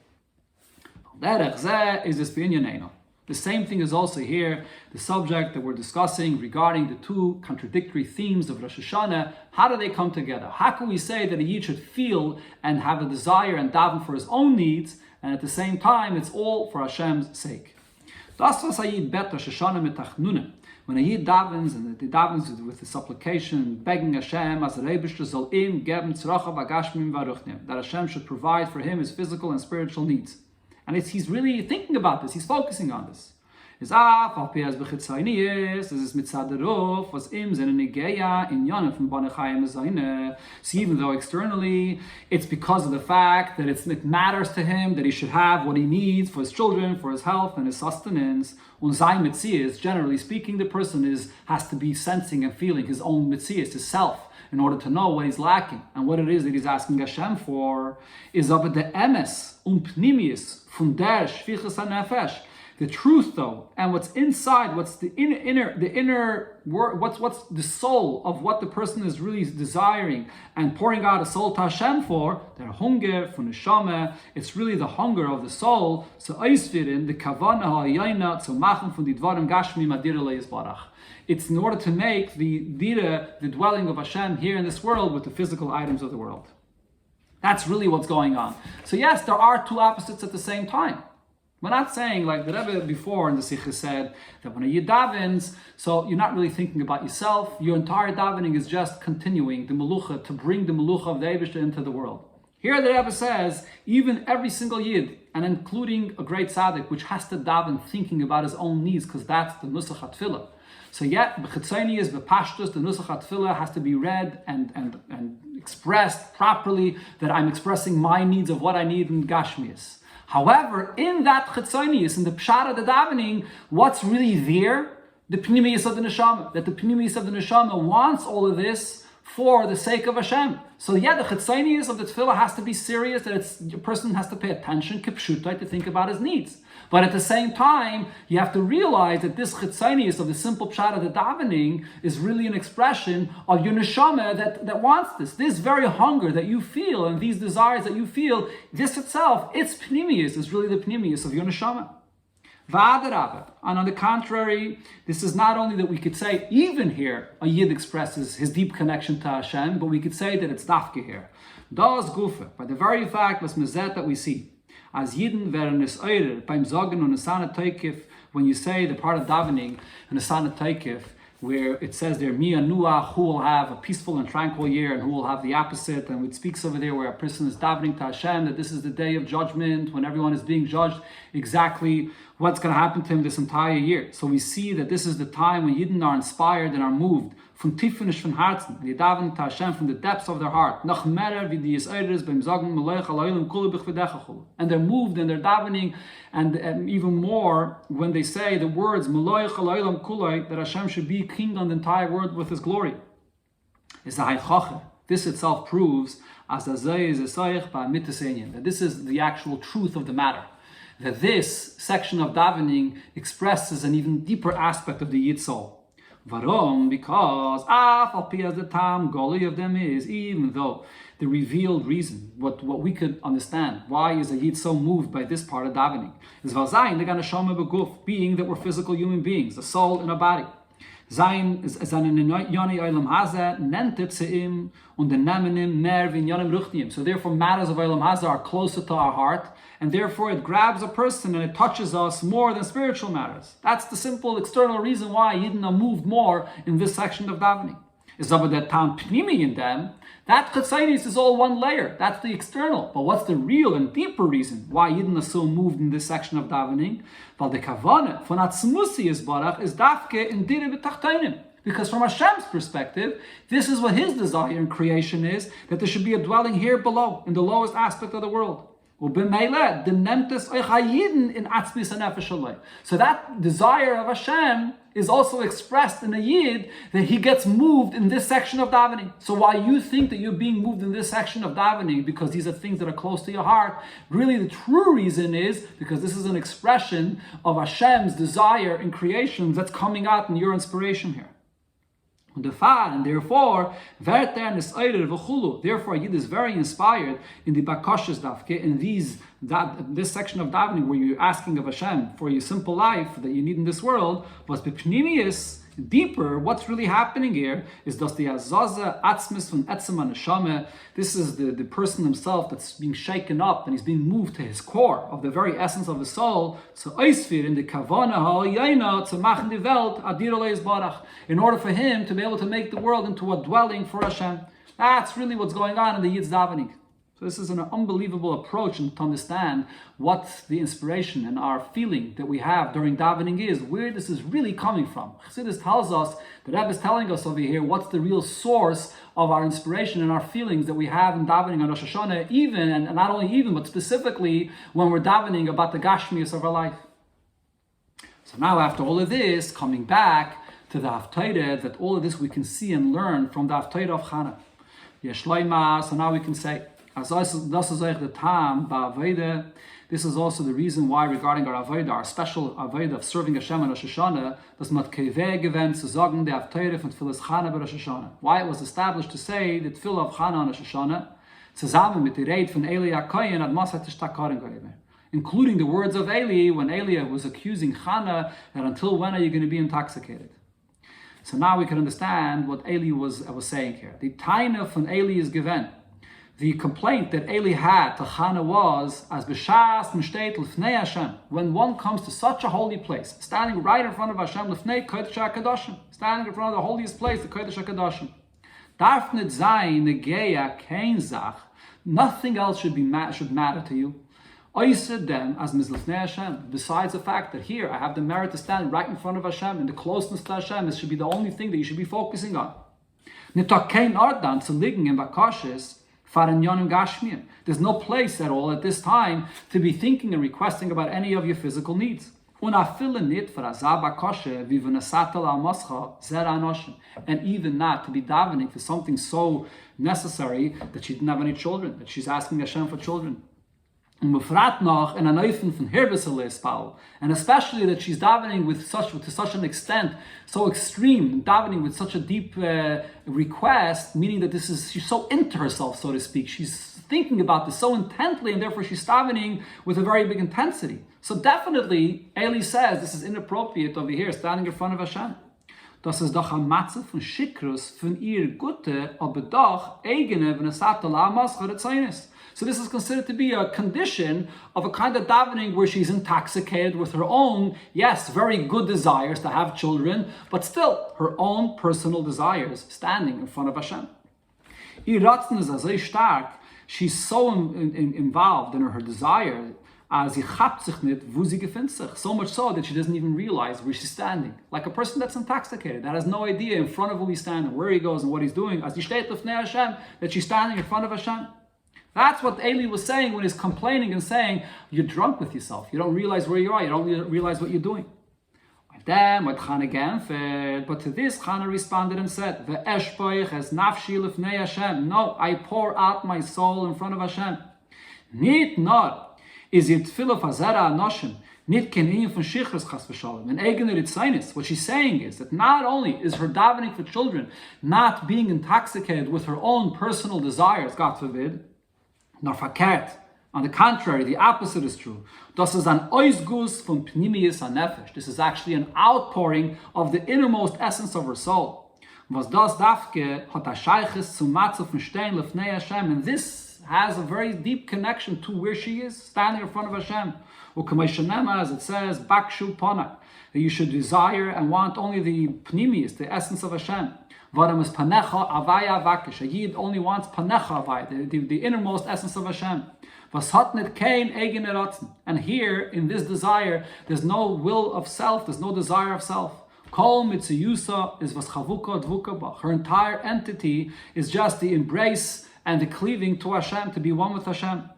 The same thing is also here, the subject that we're discussing regarding the two contradictory themes of Rosh Hashanah. How do they come together? How can we say that a Yid should feel and have a desire and daven for his own needs, and at the same time it's all for Hashem's sake? When a Yid davens, and he davens with the supplication, begging Hashem, as the Rebbe soll ihm geben tzrochav agashmim varuchnim, that Hashem should provide for him his physical and spiritual needs. And he's really thinking about this, he's focusing on this. So even though externally it's because of the fact that it matters to him that he should have what he needs for his children, for his health and his sustenance, generally speaking, the person has to be sensing and feeling his own mitzias, his self, in order to know what he's lacking. And what it is that he's asking Hashem for is aber the emes pnimius von der shvichas hanefesh. The truth, though, and what's inside, what's the inner what's the soul of what the person is really desiring and pouring out a soul to Hashem for, their hunger for neshama, it's really the hunger of the soul. So eisvirin the kavana ha'yayna zu machen von die dvarim gashmi madira le'yisbarach. It's in order to make the dwelling of Hashem here in this world with the physical items of the world. That's really what's going on. So yes, there are two opposites at the same time. We're not saying, like the Rebbe before in the Sikha said, that when a Yid davens, so you're not really thinking about yourself, your entire davening is just continuing the melucha, to bring the melucha of the Eibishter into the world. Here the Rebbe says, even every single Yid, and including a great tzaddik, which has to daven thinking about his own needs, because that's the nusach hatfilah. So yet, b'chitzoni is b'pashtus, the nusach hatfilah has to be read and expressed properly, that I'm expressing my needs of what I need in Gashmias. However, in that chitzonius, in the pshara, the davening, what's really there? The pnimius of the neshama. That the pnimius of the neshama wants all of this for the sake of Hashem. So yeah, the chitzonius of the tefillah has to be serious, that a person has to pay attention, kipshutai, to think about his needs. But at the same time, you have to realize that this chitzonius of the simple pshat of the davening is really an expression of your neshama that wants this. This very hunger that you feel and these desires that you feel, this itself, its pnimius is really the pnimius of your neshama. And on the contrary, this is not only that we could say, even here, a Yid expresses his deep connection to Hashem, but we could say that it's dafke here. Das gufe, by the very fact, that we see, as Yidden werden es eure, beim Sagen und Hasana Teikif, when you say the part of davening in Hasana Teikif, where it says there, Mi Anuach, who will have a peaceful and tranquil year, and who will have the opposite, and it speaks over there where a person is davening to Hashem, that this is the day of judgment, when everyone is being judged, exactly what's going to happen to him this entire year. So we see that this is the time when Yidden are inspired and are moved from tiefenisch von Herzen, they daven to Hashem from the depths of their heart. Noch merer wie die Eures beim Sagen Melech Alayim Kule B'chvedechachul. And they're moved and they're davening, and even more when they say the words Melech Alayim Kule, that Hashem should be king on the entire world with His glory. This itself proves that this is the actual truth of the matter. That this section of davening expresses an even deeper aspect of the Yid soul. Varom, because the tam goli of them is, even though the revealed reason, what we could understand, why is a Yid so moved by this part of davening, is being that we're physical human beings, a soul and a body. Sein Yoni Olam Haza nentet seim und den Namenim mer v'in Yonim Ruchniim. So therefore matters of Olam Haza are closer to our heart, and therefore it grabs a person and it touches us more than spiritual matters. That's the simple external reason why Yidden are moved more in this section of davening. Is aber that tam pnimi in them, that chitzainis is all one layer. That's the external. But what's the real and deeper reason why Yidden are so moved in this section of davening? Weil the kavane von atzmusi is barach is dafke in dire b'tachtainim. Because from Hashem's perspective, this is what His desire in creation is, that there should be a dwelling here below, in the lowest aspect of the world. So that desire of Hashem is also expressed in a Yid, that he gets moved in this section of davening. So while you think that you're being moved in this section of davening because these are things that are close to your heart, really the true reason is because this is an expression of Hashem's desire in creation that's coming out in your inspiration here. And therefore, therefore Yid is very inspired in the bakashas dafke, in these that this section of davening where you're asking of Hashem for your simple life that you need in this world, was b'pnimius, deeper. What's really happening here is dass the azaza atzmis von etzem neshama. This is the person himself that's being shaken up and he's being moved to his core of the very essence of the soul. So eisfir in the kavana ha'yayna to machen die Welt adir leis barach, in order for him to be able to make the world into a dwelling for Hashem. That's really what's going on in the Yid's davening. So this is an unbelievable approach to understand what the inspiration and our feeling that we have during davening is, where this is really coming from. Chassidus tells us, the Rebbe is telling us over here, what's the real source of our inspiration and our feelings that we have in davening on Rosh Hashanah, even, and not only even, but specifically when we're davening about the Gashmius of our life. So now after all of this, coming back to the Haftarah, that all of this we can see and learn from the Haftarah of Hana. So now we can say, this is also the reason why regarding our Avodah, our special Avodah of serving Hashem on Rosh Hashanah, why it was established to say the Tefillah of Hana on Rosh Hashanah, including the words of Eli when Eli was accusing Hana that until when are you going to be intoxicated? So now we can understand what Eli was saying here. The taina von Eli is given. The complaint that Eli had to Hana was, as b'shas mishtet l'fnei Hashem, when one comes to such a holy place, standing right in front of Hashem, l'fnei kodesh hakadoshim, standing in front of the holiest place, the kodesh hakadoshim. Darf nit zayin negeya kein zach, nothing else should matter to you. Oiser dem as mislefnei Hashem. Besides the fact that here I have the merit to stand right in front of Hashem, and the closeness to Hashem, this should be the only thing that you should be focusing on. Nitak kein ordan zu liegen in bakashes. There's no place at all at this time to be thinking and requesting about any of your physical needs. And even not to be davening for something so necessary that she didn't have any children, that she's asking Hashem for children. And especially that she's davening to such an extent, so extreme, davening with such a deep request, meaning that she's so into herself, so to speak. She's thinking about this so intently, and therefore she's davening with a very big intensity. So definitely, Eli says this is inappropriate over here, standing in front of Hashem. Das ist doch ein Matze von Shikrus von ihr Gute, aber doch eigene, wenn es hat So this is considered to be a condition of a kind of davening where she's intoxicated with her own, yes, very good desires to have children, but still her own personal desires standing in front of Hashem. Ihr Ratzen ist so stark, she's so involved in her desire, as sie chapt sich nicht, wo sie gefindt sich. So much so that she doesn't even realize where she's standing. Like a person that's intoxicated, that has no idea in front of who he's standing, where he goes and what he's doing, as die steht lefnei Hashem, that she's standing in front of Hashem. That's what Eli was saying when he's complaining and saying, you're drunk with yourself. You don't realize where you are. You don't realize what you're doing. But to this, Hana responded and said, no, I pour out my soul in front of Hashem. Nit nor is it tefillah fazera anoshim, nit kenin von shichras chas v'shalom. And eigener itzainis, what she's saying is that not only is her davening for children not being intoxicated with her own personal desires, God forbid, nor verkehrt. On the contrary, the opposite is true. Das ist ein Ausguss von Pnimius HaNefesh. This is actually an outpouring of the innermost essence of her soul. Was das dafke hat a shayches zum Matze von Stein lefnei Hashem. And this has a very deep connection to where she is, standing in front of Hashem. As it says, Bakshu Panak, that you should desire and want only the Pnimius, the essence of Hashem. Vadam is panecha avaya vakish. A Yid only wants panecha avaya, the innermost essence of Hashem. Was hat nit kein eigene Ratzen. And here, in this desire, there's no will of self, there's no desire of self. Kol mitzuyusa is was chavuka dvuka ba. Her entire entity is just the embrace and the cleaving to Hashem, to be one with Hashem.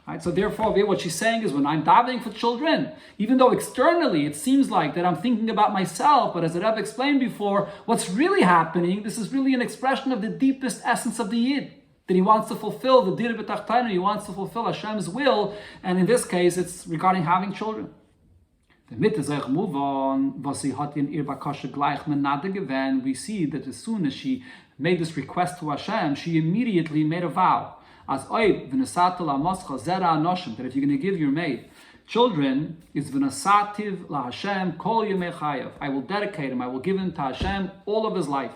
Right? So therefore, what she's saying is, when I'm davening for children, even though externally it seems like that I'm thinking about myself, but as the Rebbe explained before, what's really happening, this is really an expression of the deepest essence of the Yid, that he wants to fulfill the dir b'tachtainu, he wants to fulfill Hashem's will, and in this case, it's regarding having children. We see that as soon as she made this request to Hashem, she immediately made a vow. As oib v'nesatel amoscha zera anoshim, that if you're going to give your maid children, is v'nesativ la Hashem kol yemei chayav. I will dedicate him, I will give him to Hashem all of his life.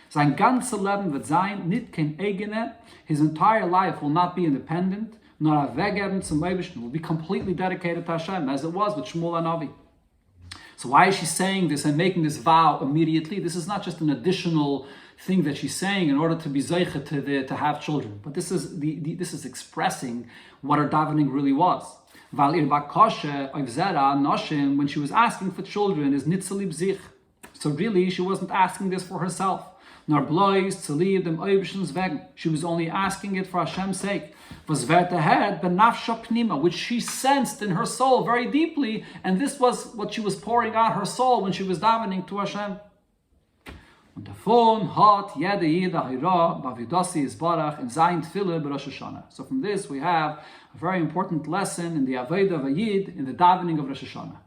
Sein ganze Leben wird sein, nicht kein eigene. His entire life will not be independent, nor a weggeben zum Eibishter, will be completely dedicated to Hashem, as it was with Shmuel Hanavi. So why is she saying this and making this vow immediately? This is not just an additional thing that she's saying in order to be zeicha to have children, but this is expressing what her davening really was. When she was asking for children, is nitzalib zich. So really, she wasn't asking this for herself. Nor blois to leave them Eibishter's wegen. She was only asking it for Hashem's sake. Was vertehed benafsha pnima, which she sensed in her soul very deeply, and this was what she was pouring out her soul when she was davening to Hashem. Und davon hat jede Yida Hira b'avidasi Yisbarach in Zayin Tefillah b'Rosh Hashanah. So from this we have a very important lesson in the Avodah of a Yid, in the davening of Rosh Hashanah.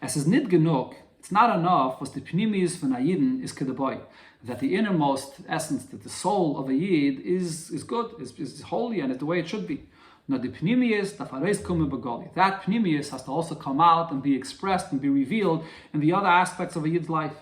Es ist nicht genug, it's not enough, was the Pnimis von a Yidin is kedaboy, that the innermost essence, that the soul of a Yid is good, is holy, and it's the way it should be. Now the Pnimius, that Pnimius has to also come out and be expressed and be revealed in the other aspects of a Yid's life.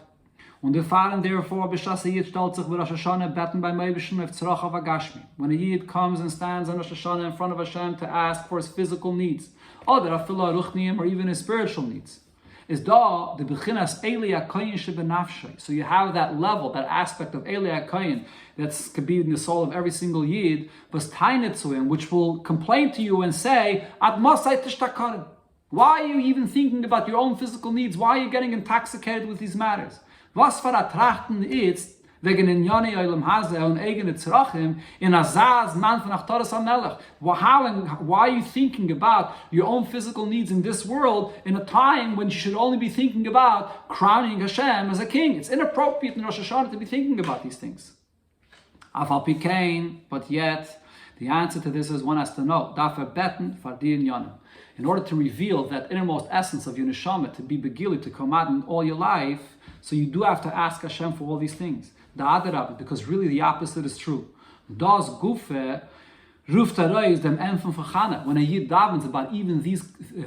Und wir fahren therefore, b'shas a Yid stellt sich b'Rosh Hashanah beten beim Eibishter auf tzarach av hagashmi. When a Yid comes and stands on Rosh Hashanah in front of Hashem to ask for his physical needs, or even his spiritual needs, is da the bechinas Eli HaKoyin shebenafshay. So you have that level, that aspect of Eli HaKoyin that could be in the soul of every single Yid, was tainet to him, which will complain to you and say, Ad masay tishtakarim. Why are you even thinking about your own physical needs? Why are you getting intoxicated with these matters? Was für a trachten ist, wegen in Yoni Olam Hazeh und eigene Tzrachim, in Azaz man von Achtoras HaMelech. Why are you thinking about your own physical needs in this world in a time when you should only be thinking about crowning Hashem as a king? It's inappropriate in Rosh Hashanah to be thinking about these things. Afal Pikein, but yet, the answer to this is one has to know. Dafer beten fardin yonim. In order to reveal that innermost essence of your neshama, to be begili, to come out in all your life, so you do have to ask Hashem for all these things. Because really the opposite is true. Das Gufe ruft is dem Empfang von Hana. When a Yid davens about even these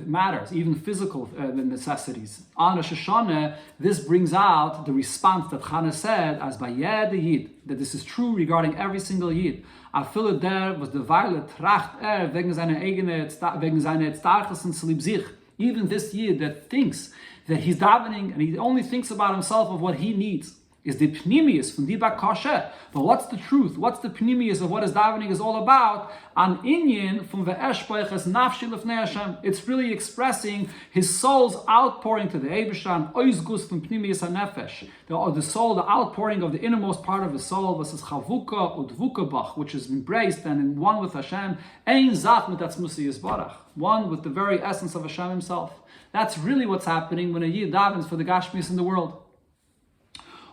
matters, even physical necessities, on Rosh Hashanah, this brings out the response that Hana said, as by Yed Yid, that this is true regarding every single Yid. Afille der was the Weile tracht wegen seiner eigene, wegen seiner Starkes und Slib sich. Even this Yid that thinks that he's davening and he only thinks about himself of what he needs, is the pnimius from the bakashe. But what's the truth? What's the pnimius of what his davening is all about? An inyan from the eshpoiches nafshi lefnei Hashem. It's really expressing his soul's outpouring to the Eibishter, oizgus from pnimius hanefesh. The soul, the outpouring of the innermost part of the soul, versus chavuka udvuka bach, which is embraced and in one with Hashem. Ein zach mit atzmusi yisbarach. One with the very essence of Hashem himself. That's really what's happening when a Yid davens for the Gashmis in the world.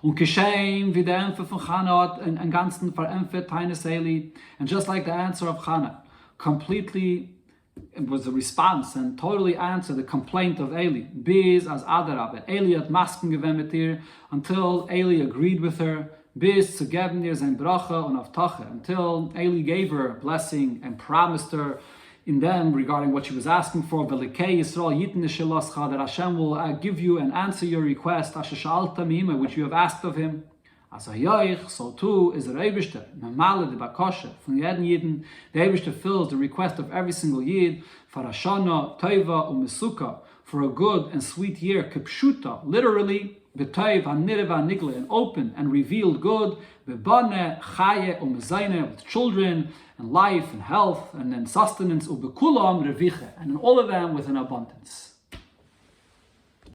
Und geschehen wie der Empfang von Hana and ganzen verämpft Taines Eli. And just like the answer of Hana, completely it was a response and totally answered the complaint of Eli. Bis as Adarabe. Eli hat Masken gewähnt mit ihr, until Eli agreed with her. Bis zu geben ihr sein Brache und Avtache. Until Eli gave her a blessing and promised her in them regarding what she was asking for, that Hashem will give you and answer your request, which you have asked of him. So too is the Eibishter, from the Yidden, the Eibishter fills the request of every single Yid for Hashana, Teiva, Umesuka, for a good and sweet year, Kipshuta, literally, B'Teiv, HaNirva, Nigle, an open and revealed good, B'Bane, Chaye, Umezayne, with children, and life, and health, and then sustenance, U'Bekulam, Reviche, and in all of them with an abundance.